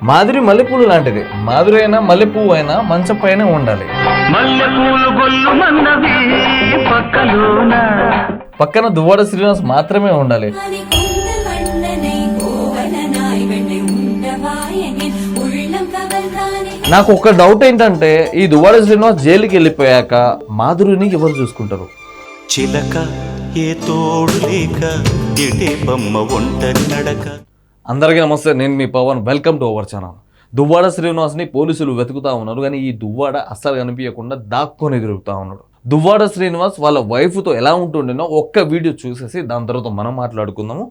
మాధురి మల్లెపూలు లాంటిది. మాధురి అయినా మల్లెపువ్వు అయినా మంచం పైన ఉండాలి. పక్కన దువ్వాడ శ్రీనివాస్ మాత్రమే ఉండాలి. నాకు ఒక డౌట్ ఏంటంటే, ఈ దువ్వాడ శ్రీనివాస్ జైలుకి వెళ్ళిపోయాక మాధురిని ఎవరు చూసుకుంటారు? చిలక ఏ తోడు లేక ఎటే బొమ్మ ఒంటరి నడక. అందరికీ నమస్తే, నేను మీ Pawan. Welcome to our channel. Duvvada శ్రీనివాస్ని పోలీసులు వెతుకుతా ఉన్నారు, కానీ ఈ దువ్వాడ అస్సలు కనిపించకుండా దాక్కొని తిరుగుతూ ఉన్నాడు. దువ్వాడ శ్రీనివాస్ వాళ్ళ వైఫ్తో ఎలా ఉంటుండేనో ఒక్క వీడియో చూసేసి దాని తర్వాత మనం మాట్లాడుకుందాము.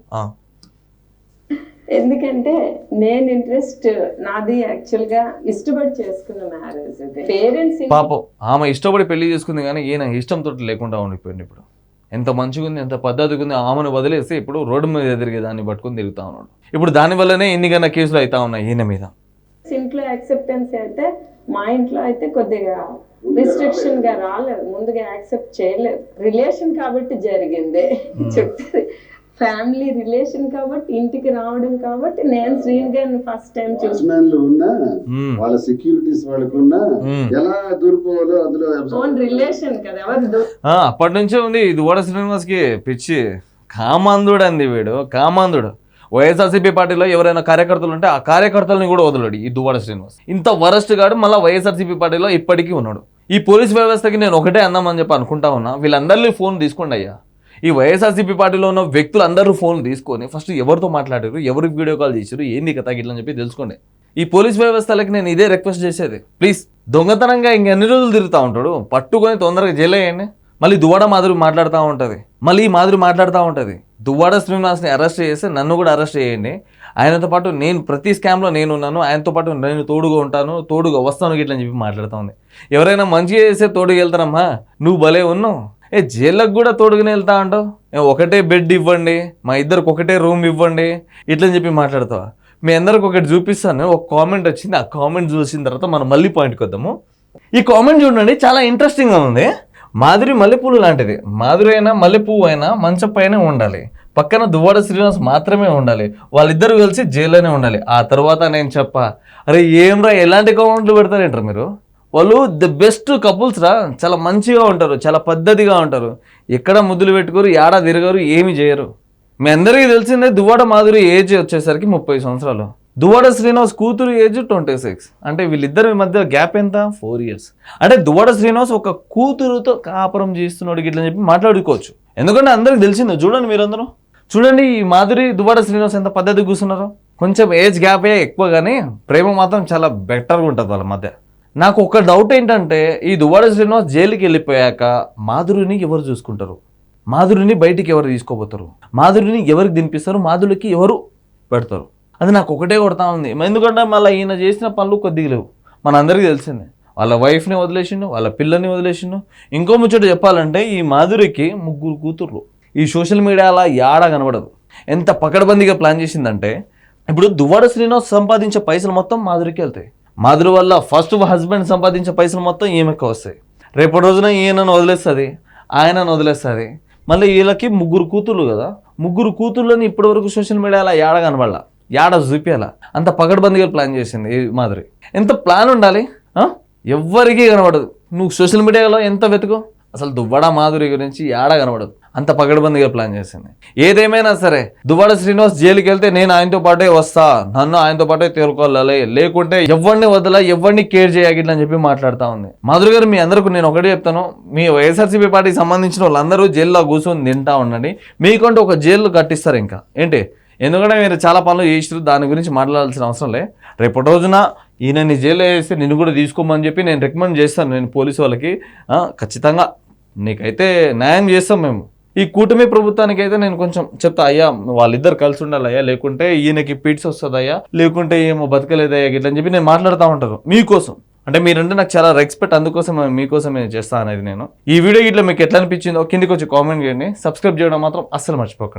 ఎందుకంటే నేను ఇంట్రెస్ట్ నాది యాక్చువల్గా ఇష్టపడి చేసుకున్న మ్యారేజ్. పేరెంట్స్ పాపం ఆమె ఇష్టపడి పెళ్లి చేసుకుంది, కానీ ఈయన ఇష్టంతో లేకుండా ఉండిపోయింది. ఇప్పుడు ఎంత మంచిగా ఉంది, ఎంత పద్ధతిగా ఉంది, ఆమెను వదిలేసి ఇప్పుడు రోడ్డు మీద ఎదిరిగే దాన్ని పట్టుకుని తిరుగుతా ఉన్నాడు. ఇప్పుడు దానివల్లనే ఎన్నికన్నా కేసులు అవుతా ఉన్నాయి ఈయన మీద. ఇంట్లో యాక్సెప్టెన్స్ అయితే మా ఇంట్లో అయితే కొద్దిగా రిస్ట్రిక్షన్ గా రాలేదు, ముందుగా యాక్సెప్ట్ చేయలేదు. రిలేషన్ కాబట్టి జరిగింది, చెప్తుంది ఫ్యామిలీ రిలేషన్ కాబట్టి ఇంటికి రావడం కాబట్టి. నేను శ్రీన్ గారిని ఫస్ట్ టైం చూసినా వాళ్ళ సెక్యూరిటీస్ వాళ్ళకున్నా ఎలా దూరిపోవాలో అందులో ఓన్ రిలేషన్ కదా. ఎవరు అప్పటి నుంచే ఉంది దువ్వాడ శ్రీనివాస్ కి పిచ్చి. కామాంధుడు అంది వీడు, కామాంధుడు. వైఎస్ఆర్సీపీ పార్టీలో ఎవరైనా కార్యకర్తలు ఉంటే ఆ కార్యకర్తలని కూడా వదలడు ఈ దువ్వాడ శ్రీనివాస్. ఇంత వరస్ట్ గాడు మళ్ళీ వైఎస్ఆర్సీపీ పార్టీలో ఇప్పటికీ ఉన్నాడు. ఈ పోలీస్ వ్యవస్థకి నేను ఒకటే అందామని చెప్పి అనుకుంటా ఉన్నా, వీళ్ళందరినీ ఫోన్ తీసుకోండి అయ్యా. ఈ వైఎస్ఆర్సీపీ పార్టీలో ఉన్న వ్యక్తులు అందరూ ఫోన్ తీసుకొని ఫస్ట్ ఎవరితో మాట్లాడారు, ఎవరికి వీడియో కాల్ చేశారు, ఏంది కథ గిట్లని చెప్పి తెలుసుకోండి. ఈ పోలీస్ వ్యవస్థలకి నేను ఇదే రిక్వెస్ట్ చేసేది, ప్లీజ్ దొంగతనంగా ఇంకెన్ని రోజులు తిరుగుతూ ఉంటాడు, పట్టుకొని తొందరగా జైలు వేయండి. మళ్ళీ దువ్వాడ మాధురి మాట్లాడుతూ ఉంటుంది, మళ్ళీ ఈ మాధురి మాట్లాడుతూ ఉంటుంది. దువ్వాడ శ్రీనివాస్ని అరెస్ట్ చేస్తే నన్ను కూడా అరెస్ట్ చేయండి. ఆయనతో పాటు నేను ప్రతి స్కామ్లో నేను ఉన్నాను, ఆయనతో పాటు నేను తోడుగా ఉంటాను, తోడుగా వస్తాను గిట్లని చెప్పి మాట్లాడుతూ ఉంది. ఎవరైనా మంచిగా చేస్తే తోడుగా వెళ్తారమ్మా, నువ్వు భలే ఉన్నావు. జైళ్ళకు కూడా తోడుగానే వెళ్తా అంటావు. ఒకటే బెడ్ ఇవ్వండి, మా ఇద్దరికి ఒకటే రూమ్ ఇవ్వండి ఇట్లని చెప్పి మాట్లాడతావా? మీ అందరికి ఒకటి చూపిస్తాను. ఒక కామెంట్ వచ్చింది, ఆ కామెంట్ చూసిన తర్వాత మనం మళ్ళీ పాయింట్కి వద్దాము. ఈ కామెంట్ చూడండి, చాలా ఇంట్రెస్టింగ్గా ఉంది. మాధురి మల్లెపూలు లాంటిది. మాధురి అయినా మల్లెపువ్వు అయినా మంచం పైన ఉండాలి. పక్కన దువ్వాడ శ్రీనివాస్ మాత్రమే ఉండాలి. వాళ్ళిద్దరు కలిసి జైల్లోనే ఉండాలి. ఆ తర్వాత నేను చెప్పా, అరే ఏంరా ఎలాంటి కామెంట్లు పెడతారేంటారు మీరు? వాళ్ళు ది బెస్ట్ కపుల్స్ రా, చాలా మంచిగా ఉంటారు, చాలా పద్ధతిగా ఉంటారు, ఎక్కడ ముద్దులు పెట్టుకోరు, ఏడా తిరగరు, ఏమి చేయరు. మీ అందరికీ తెలిసిందే దువ్వాడ మాధురి ఏజ్ వచ్చేసరికి 30 సంవత్సరాలు. దువ్వాడ శ్రీనివాస్ కూతురు ఏజ్ 26. అంటే వీళ్ళిద్దరి మధ్య గ్యాప్ ఎంత? 4 years. అంటే దువ్వాడ శ్రీనివాస్ ఒక కూతురుతో కాపురం చేస్తున్నాడు గిట్లని చెప్పి మాట్లాడుకోవచ్చు. ఎందుకంటే అందరికి తెలిసిందే. చూడండి మీరందరూ చూడండి, ఈ మాధురి దువ్వాడ శ్రీనివాస్ ఎంత పద్ధతిగా కూర్చున్నారు. కొంచెం ఏజ్ గ్యాపే ఎక్కువ, కానీ ప్రేమ మాత్రం చాలా బెటర్గా ఉంటుంది వాళ్ళ మధ్య. నాకు ఒక డౌట్ ఏంటంటే, ఈ దువ్వాడ శ్రీనివాస్ జైలుకి వెళ్ళిపోయాక మాధురిని ఎవరు చూసుకుంటారు? మాధురిని బయటికి ఎవరు తీసుకోబోతారు? మాధురిని ఎవరికి తినిపిస్తారు? మాధురికి ఎవరు పెడతారు? అది నాకు ఒకటే కొడతా ఉంది. ఎందుకంటే మళ్ళీ ఈయన చేసిన పనులు కొద్దిగా లేవు, మనందరికీ తెలిసిందే. వాళ్ళ వైఫ్ని వదిలేసిండు, వాళ్ళ పిల్లని వదిలేసిండు. ఇంకో ముచ్చట చెప్పాలంటే, ఈ మాధురికి 3 కూతుర్లు. ఈ సోషల్ మీడియాలో యాడ కనబడదు. ఎంత పకడ్బందీగా ప్లాన్ చేసిందంటే, ఇప్పుడు దువ్వాడ శ్రీనివాస్ సంపాదించే పైసలు మొత్తం మాధురికి వెళ్తాయి. మాధురి వల్ల ఫస్ట్ హస్బెండ్ సంపాదించే పైసలు మొత్తం ఈమెకు వస్తాయి. రేపటి రోజున ఈయనను వదిలేస్తుంది, ఆయనను వదిలేస్తుంది. మళ్ళీ వీళ్ళకి 3 కూతుర్లు కదా, 3 కూతుర్లని ఇప్పటివరకు సోషల్ మీడియాలో యాడ కనబడాల, యాడ చూపించాల. అంత పకడ్బందీగా ప్లాన్ చేసింది ఈ మాధురి. ఎంత ప్లాన్ ఉండాలి, ఎవ్వరికీ కనబడదు. నువ్వు సోషల్ మీడియాలో ఎంత వెతుకో, అసలు దువ్వాడ మాధురి గురించి యాడ కనబడదు. అంత పకడ్బందీగా ప్లాన్ చేసింది. ఏదేమైనా సరే, దువ్వాడ శ్రీనివాస్ జైలుకి వెళ్తే నేను ఆయనతో పాటే వస్తా, నన్ను ఆయనతో పాటే తేరుకోవాలి, లేకుంటే ఎవరిని వదలా, ఎవరిని కేర్ చేయగిట్లని అని చెప్పి మాట్లాడుతూ ఉంది. మాధురి గారు, మీ అందరికీ నేను ఒకటే చెప్తాను, మీ వైఎస్ఆర్సీపీ పార్టీకి సంబంధించిన వాళ్ళందరూ జైల్లో కూర్చొని తింటా ఉండండి. మీకంటే ఒక జైలు కట్టిస్తారు ఇంకా ఏంటి. ఎందుకంటే మీరు చాలా పనులు చేసిరు, దాని గురించి మాట్లాడాల్సిన అవసరం లే. రేపటి రోజున ఈయనని జైలు వేస్తే నిన్ను కూడా తీసుకోమని చెప్పి నేను రికమెండ్ చేస్తాను. నేను పోలీసు వాళ్ళకి ఖచ్చితంగా నీకైతే న్యాయం చేస్తాం మేము. ఈ కూటమి ప్రభుత్వానికి అయితే నేను కొంచెం చెప్తా, అయ్యా వాళ్ళిద్దరు కలిసి ఉండాలయ్యా, లేకుంటే ఈయనకి పిట్స్ వస్తుందయ్యా, లేకుంటే ఏమో బతకలేదయ్యా గిట్లని చెప్పి నేను మాట్లాడుతూ ఉంటాను మీకోసం. అంటే మీరంటే నాకు చాలా రెస్పెక్ట్, అందుకోసం మీకోసం నేను చేస్తాను అనేది. నేను ఈ వీడియో ఇట్లా మీకు ఎట్లా అనిపించిందో కిందికి వచ్చి కామెంట్ చేయండి. సబ్స్క్రైబ్ చేయడం మాత్రం అస్సలు మర్చిపోకండి.